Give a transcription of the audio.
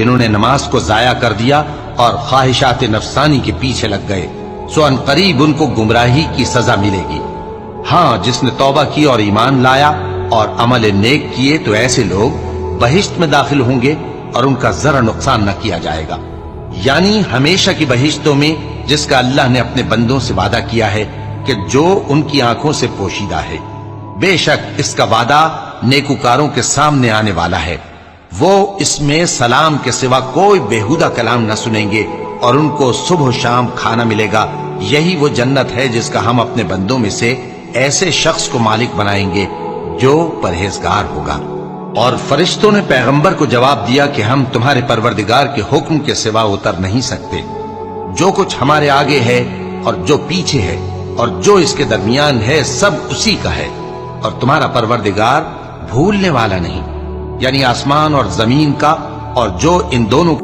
جنہوں نے نماز کو ضائع کر دیا اور خواہشات نفسانی کے پیچھے لگ گئے، سو ان قریب ان کو گمراہی کی سزا ملے گی۔ ہاں، جس نے توبہ کی اور ایمان لایا اور عمل نیک کیے تو ایسے لوگ بہشت میں داخل ہوں گے اور ان کا ذرا نقصان نہ کیا جائے گا، یعنی ہمیشہ کی بہشتوں میں جس کا اللہ نے اپنے بندوں سے وعدہ کیا ہے کہ جو ان کی آنکھوں سے پوشیدہ ہے۔ بے شک اس کا وعدہ نیکوکاروں کے سامنے آنے والا ہے، وہ اس میں سلام کے سوا کوئی بےہودہ کلام نہ سنیں گے اور ان کو صبح و شام کھانا ملے گا۔ یہی وہ جنت ہے جس کا ہم اپنے بندوں میں سے ایسے شخص کو مالک بنائیں گے جو پرہیزگار ہوگا۔ اور فرشتوں نے پیغمبر کو جواب دیا کہ ہم تمہارے پروردگار کے حکم کے سوا اتر نہیں سکتے۔ جو کچھ ہمارے آگے ہے اور جو پیچھے ہے اور جو اس کے درمیان ہے سب اسی کا ہے، اور تمہارا پروردگار بھولنے والا نہیں، یعنی آسمان اور زمین کا اور جو ان دونوں